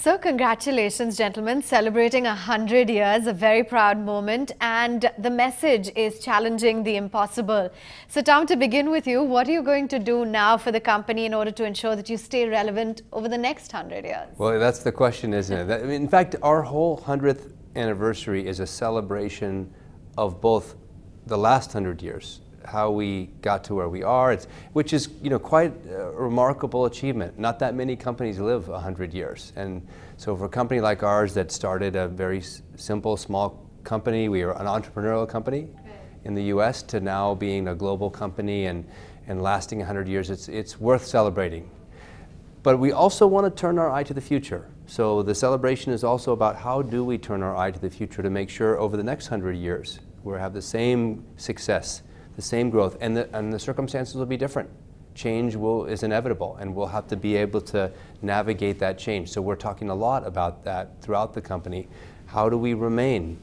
So congratulations, gentlemen, celebrating 100 years, a very proud moment, and the message is challenging the impossible. So Tom, to begin with you, what are you going to do now for the company in order to ensure that you stay relevant over the next 100 years? Well, that's the question, isn't it? In fact, our whole 100th anniversary is a celebration of both the last 100 years, how we got to where we are, which is quite a remarkable achievement. Not that many companies live 100 years. And so for a company like ours that started a very simple, small company, we are an entrepreneurial company in the US, to now being a global company and lasting 100 years, it's worth celebrating. But we also want to turn our eye to the future. So the celebration is also about how do we turn our eye to the future to make sure over the next 100 years we'll have the same success, the same growth, and the circumstances will be different. Change is inevitable, and we'll have to be able to navigate that change. So we're talking a lot about that throughout the company. How do we remain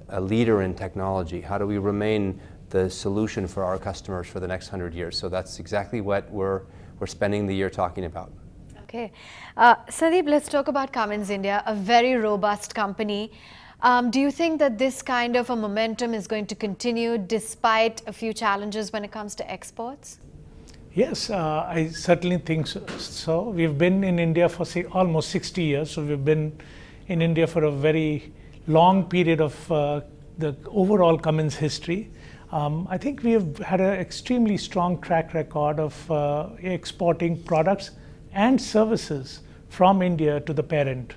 a leader in technology? How do we remain the solution for our customers for the next 100 years? So that's exactly what we're spending the year talking about. Okay. Sandeep, let's talk about Cummins India, a very robust company. Do you think that this kind of a momentum is going to continue despite a few challenges when it comes to exports? Yes, I certainly think so. We've been in India for almost 60 years, so we've been in India for a very long period of the overall Cummins history. I think we have had an extremely strong track record of exporting products and services from India to the parent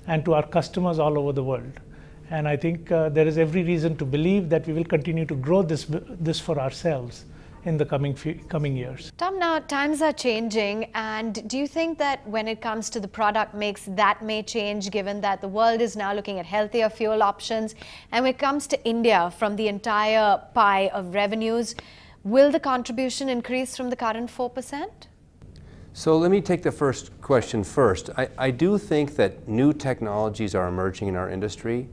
and to our customers all over the world. And I think there is every reason to believe that we will continue to grow this for ourselves in the coming years. Tom, now times are changing, and do you think that when it comes to the product mix, that may change given that the world is now looking at healthier fuel options? And when it comes to India, from the entire pie of revenues, will the contribution increase from the current 4%? So let me take the first question first. I do think that new technologies are emerging in our industry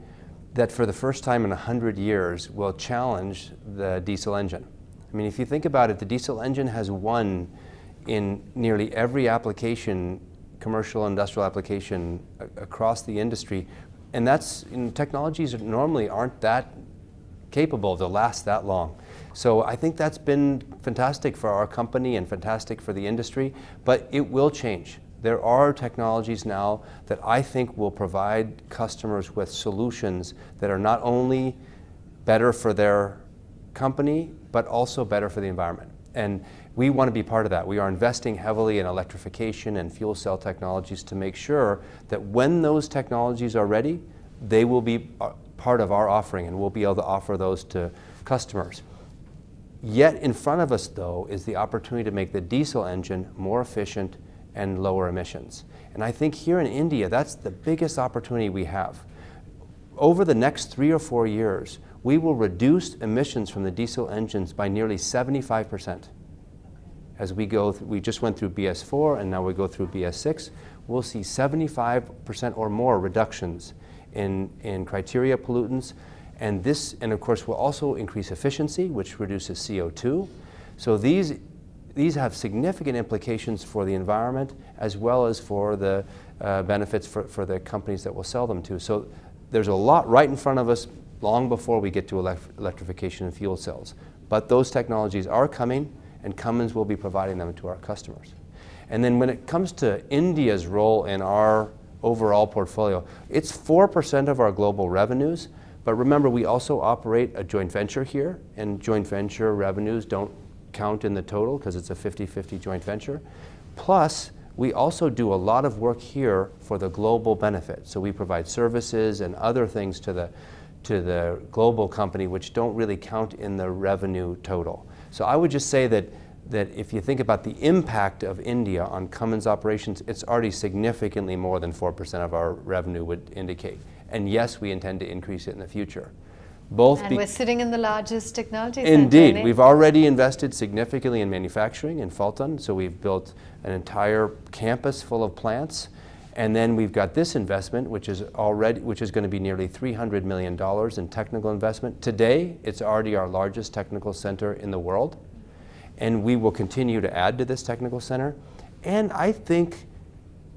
that for the first time in 100 years will challenge the diesel engine. I mean, if you think about it, the diesel engine has won in nearly every application, commercial, industrial application across the industry, and technologies normally aren't that capable to last that long. So I think that's been fantastic for our company and fantastic for the industry, but it will change. There are technologies now that I think will provide customers with solutions that are not only better for their company, but also better for the environment. And we want to be part of that. We are investing heavily in electrification and fuel cell technologies to make sure that when those technologies are ready, they will be part of our offering, and we'll be able to offer those to customers. Yet in front of us, though, is the opportunity to make the diesel engine more efficient and lower emissions. And I think here in India, that's the biggest opportunity we have. Over the next 3 or 4 years, we will reduce emissions from the diesel engines by nearly 75%. As we just went through BS4 and now we go through BS6, we'll see 75% or more reductions in criteria pollutants. And of course, will also increase efficiency, which reduces CO2. So these have significant implications for the environment as well as for the benefits for the companies that will sell them to. So there's a lot right in front of us long before we get to electrification and fuel cells. But those technologies are coming, and Cummins will be providing them to our customers. And then when it comes to India's role in our overall portfolio, it's 4% of our global revenues. But remember, we also operate a joint venture here, and joint venture revenues don't count in the total because it's a 50-50 joint venture. Plus, we also do a lot of work here for the global benefit. So we provide services and other things to the global company which don't really count in the revenue total. So I would just say that if you think about the impact of India on Cummins operations, it's already significantly more than 4% of our revenue would indicate. And yes, we intend to increase it in the future. And we're sitting in the largest technology center. Indeed. We've already invested significantly in manufacturing in Fulton. So we've built an entire campus full of plants. And then we've got this investment, which is going to be nearly $300 million in technical investment. Today, it's already our largest technical center in the world. And we will continue to add to this technical center. And I think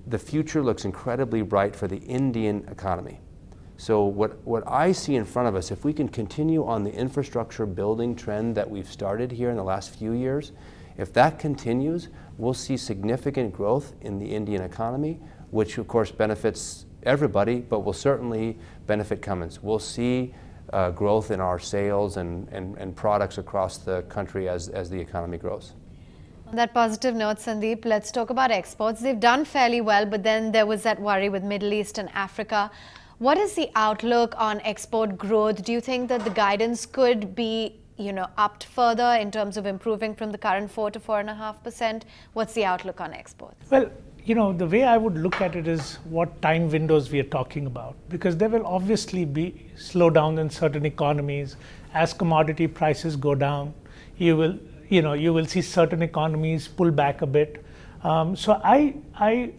the future looks incredibly bright for the Indian economy. So what I see in front of us, if we can continue on the infrastructure building trend that we've started here in the last few years, if that continues, we'll see significant growth in the Indian economy, which of course benefits everybody, but will certainly benefit Cummins. We'll see growth in our sales and products across the country as the economy grows. On that positive note, Sandeep, let's talk about exports. They've done fairly well, but then there was that worry with Middle East and Africa. What is the outlook on export growth? Do you think that the guidance could be, upped further in terms of improving from the current 4 to 4.5%? What's the outlook on exports? Well, the way I would look at it is what time windows we are talking about, because there will obviously be slowdown in certain economies. As commodity prices go down, you will see certain economies pull back a bit. So I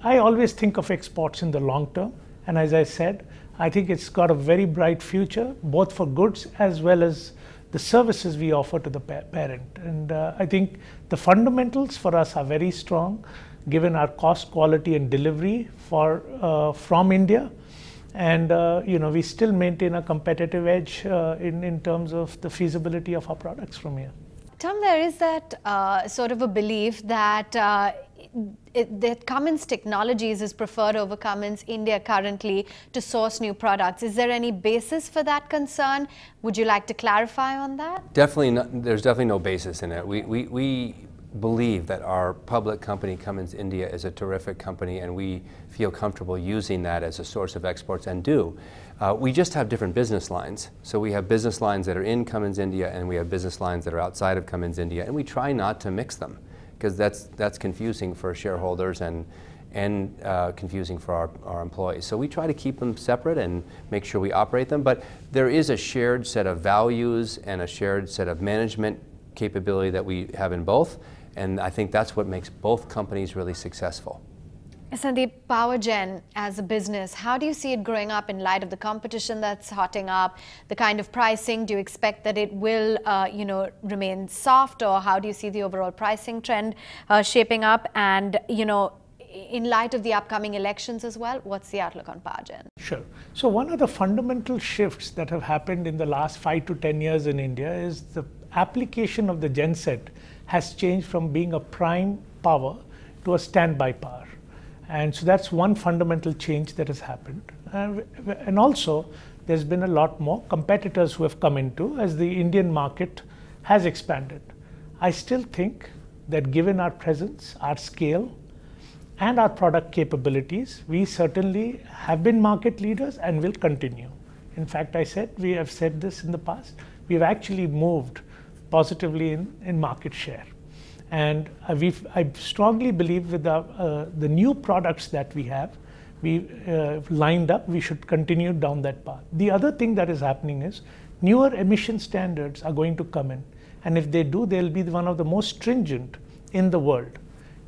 always think of exports in the long term. And as I said, I think it's got a very bright future, both for goods as well as the services we offer to the parent. And I think the fundamentals for us are very strong, given our cost, quality, and delivery from India. And we still maintain a competitive edge in terms of the feasibility of our products from here. Tom, there is that sort of a belief that that Cummins Technologies is preferred over Cummins India currently to source new products. Is there any basis for that concern? Would you like to clarify on that? Definitely not, there's definitely no basis in it. We believe that our public company, Cummins India, is a terrific company, and we feel comfortable using that as a source of exports, and do. We just have different business lines. So we have business lines that are in Cummins India, and we have business lines that are outside of Cummins India, and we try not to mix them, because that's confusing for shareholders and confusing for our employees. So we try to keep them separate and make sure we operate them, but there is a shared set of values and a shared set of management capability that we have in both, and I think that's what makes both companies really successful. Sandeep, power gen as a business, how do you see it growing up in light of the competition that's hotting up, the kind of pricing? Do you expect that it will, remain soft, or how do you see the overall pricing trend shaping up? And, in light of the upcoming elections as well, what's the outlook on power gen? Sure. So one of the fundamental shifts that have happened in the last 5 to 10 years in India is the application of the genset has changed from being a prime power to a standby power. And so that's one fundamental change that has happened. And also, there's been a lot more competitors who have come into as the Indian market has expanded. I still think that given our presence, our scale, and our product capabilities, we certainly have been market leaders and will continue. In fact, we have said this in the past, we've actually moved positively in market share. And I strongly believe with the new products that we have, lined up, we should continue down that path. The other thing that is happening is newer emission standards are going to come in. And if they do, they'll be one of the most stringent in the world.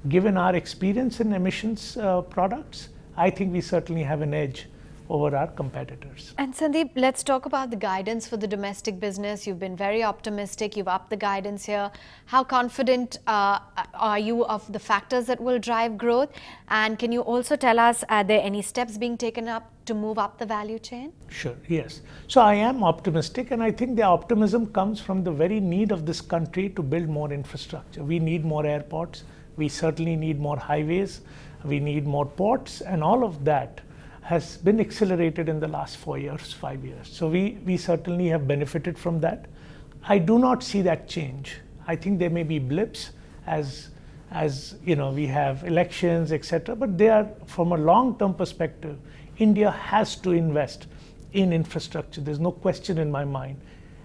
Given our experience in emissions products, I think we certainly have an edge over our competitors. And Sandeep, let's talk about the guidance for the domestic business. You've been very optimistic. You've upped the guidance here. How confident are you of the factors that will drive growth? And can you also tell us, are there any steps being taken up to move up the value chain? Sure, yes. So I am optimistic, and I think the optimism comes from the very need of this country to build more infrastructure. We need more airports. We certainly need more highways. We need more ports, and all of that has been accelerated in the last 4 years, 5 years. So we certainly have benefited from that. I do not see that change. I think there may be blips as we have elections, etc. But they are, from a long-term perspective, India has to invest in infrastructure. There's no question in my mind.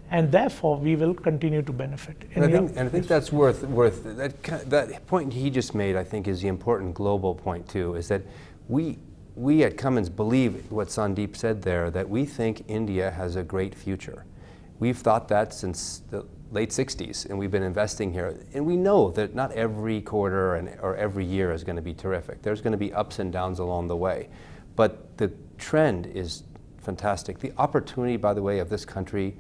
And therefore, we will continue to benefit. And I think that's worth that point he just made, I think, is the important global point too, is that we at Cummins believe what Sandeep said there, that we think India has a great future. We've thought that since the late 60s, and we've been investing here. And we know that not every quarter or every year is going to be terrific. There's going to be ups and downs along the way. But the trend is fantastic. The opportunity, by the way, of this country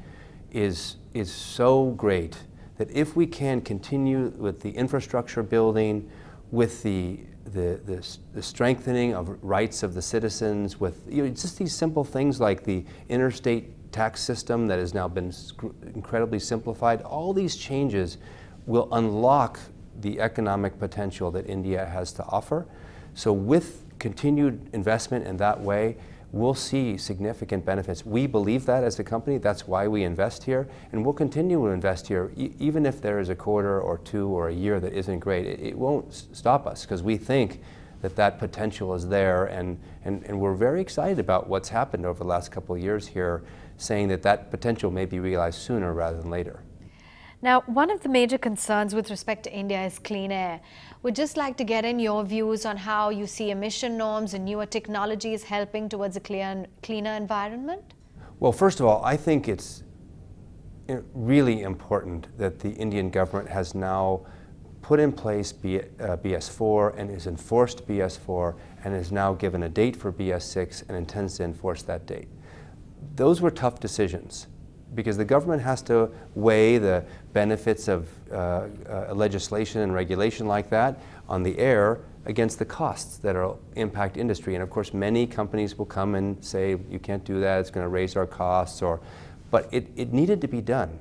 is so great that if we can continue with the infrastructure building, with the the strengthening of rights of the citizens with just these simple things like the interstate tax system that has now been incredibly simplified. All these changes will unlock the economic potential that India has to offer. So with continued investment in that way, we'll see significant benefits. We believe that as a company. That's why we invest here, and we'll continue to invest here even if there is a quarter or two or a year that isn't great. It won't stop us because we think that that potential is there, and we're very excited about what's happened over the last couple of years here, saying that that potential may be realized sooner rather than later. Now, one of the major concerns with respect to India is clean air. We'd just like to get in your views on how you see emission norms and newer technologies helping towards a cleaner environment. Well, first of all, I think it's really important that the Indian government has now put in place BS4 and has enforced BS4 and has now given a date for BS6 and intends to enforce that date. Those were tough decisions, because the government has to weigh the benefits of legislation and regulation like that on the air against the costs that will impact industry. And of course, many companies will come and say, you can't do that, it's going to raise our costs. But it needed to be done.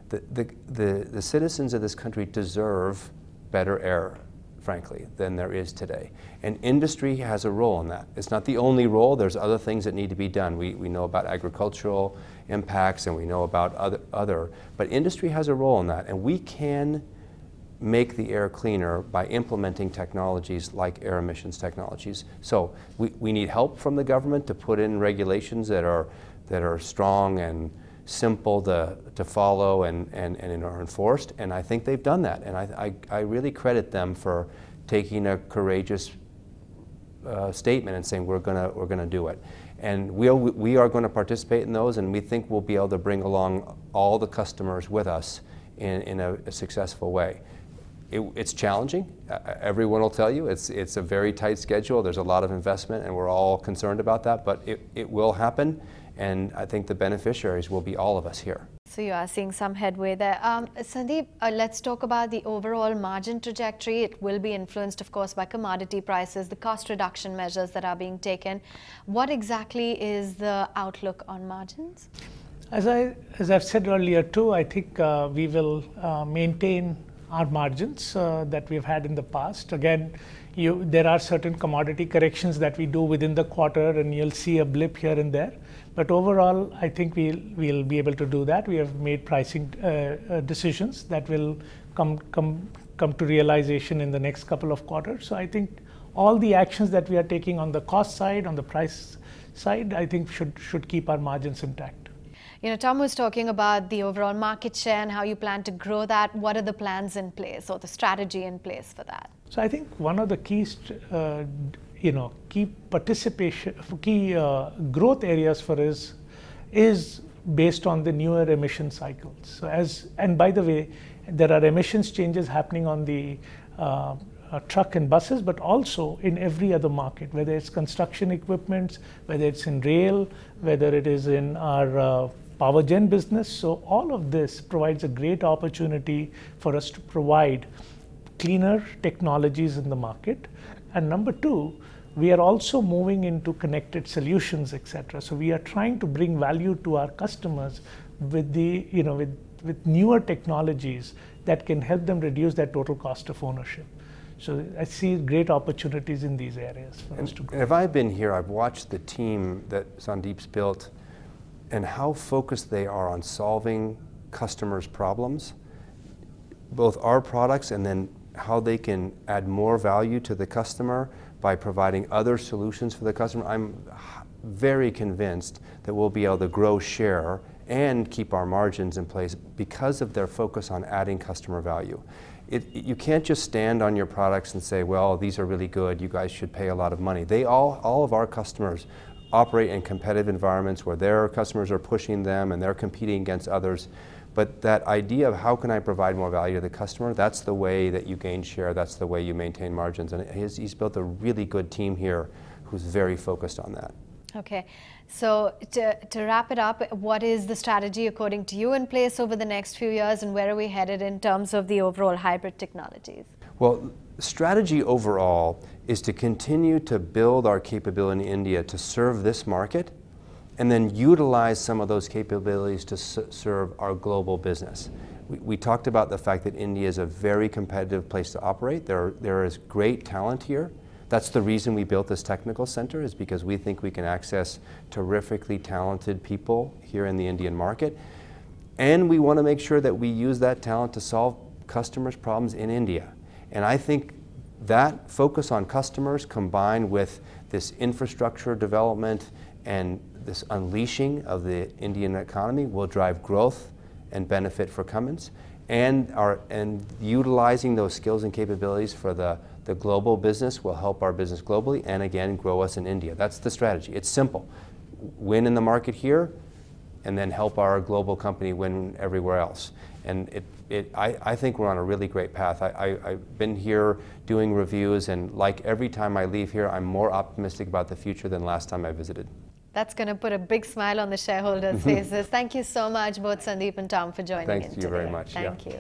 The citizens of this country deserve better air, frankly, than there is today. And industry has a role in that. It's not the only role. There's other things that need to be done. We know about agricultural impacts and we know about other, but industry has a role in that. And we can make the air cleaner by implementing technologies like air emissions technologies. So we need help from the government to put in regulations that are strong and simple to follow and are enforced, and I think they've done that. And I really credit them for taking a courageous statement and saying we're gonna do it. And we are going to participate in those, and we think we'll be able to bring along all the customers with us in a successful way. It's challenging. Everyone will tell you it's a very tight schedule. There's a lot of investment, and we're all concerned about that, but it will happen. And I think the beneficiaries will be all of us here. So you are seeing some headway there. Sandeep, let's talk about the overall margin trajectory. It will be influenced, of course, by commodity prices, the cost reduction measures that are being taken. What exactly is the outlook on margins? As I've said earlier too, I think we will maintain our margins that we've had in the past. Again, there are certain commodity corrections that we do within the quarter, and you'll see a blip here and there. But overall, I think we'll be able to do that. We have made pricing decisions that will come to realization in the next couple of quarters. So I think all the actions that we are taking on the cost side, on the price side, I think should keep our margins intact. You know, Tom was talking about the overall market share and how you plan to grow that. What are the plans in place or the strategy in place for that? So I think one of the key growth areas for us is based on the newer emission cycles. So and by the way, there are emissions changes happening on the truck and buses, but also in every other market, whether it's construction equipment, whether it's in rail, whether it is in our power gen business. So all of this provides a great opportunity for us to provide cleaner technologies in the market. And number two, we are also moving into connected solutions, etc. So we are trying to bring value to our customers with with newer technologies that can help them reduce their total cost of ownership. So I see great opportunities in these areas for us to grow. And if I've been here, I've watched the team that Sandeep's built and how focused they are on solving customers' problems, both our products and then how they can add more value to the customer by providing other solutions for the customer. I'm very convinced that we'll be able to grow share and keep our margins in place because of their focus on adding customer value. You can't just stand on your products and say, well, these are really good, you guys should pay a lot of money. All of our customers operate in competitive environments where their customers are pushing them and they're competing against others. But that idea of how can I provide more value to the customer, that's the way that you gain share, that's the way you maintain margins. And he's built a really good team here who's very focused on that. Okay, so to wrap it up, what is the strategy according to you in place over the next few years, and where are we headed in terms of the overall hybrid technologies? Well, strategy overall is to continue to build our capability in India to serve this market, and then utilize some of those capabilities to serve our global business. We talked about the fact that India is a very competitive place to operate. There is great talent here. That's the reason we built this technical center, is because we think we can access terrifically talented people here in the Indian market. And we want to make sure that we use that talent to solve customers' problems in India. And I think that focus on customers combined with this infrastructure development and this unleashing of the Indian economy will drive growth and benefit for Cummins, and utilizing those skills and capabilities for the global business will help our business globally and again grow us in India. That's the strategy. It's simple. Win in the market here and then help our global company win everywhere else. And I think we're on a really great path. I've been here doing reviews, and like every time I leave here, I'm more optimistic about the future than last time I visited. That's going to put a big smile on the shareholders' faces. Thank you so much, both Sandeep and Tom, for joining in today. Thank you very much. Thank you.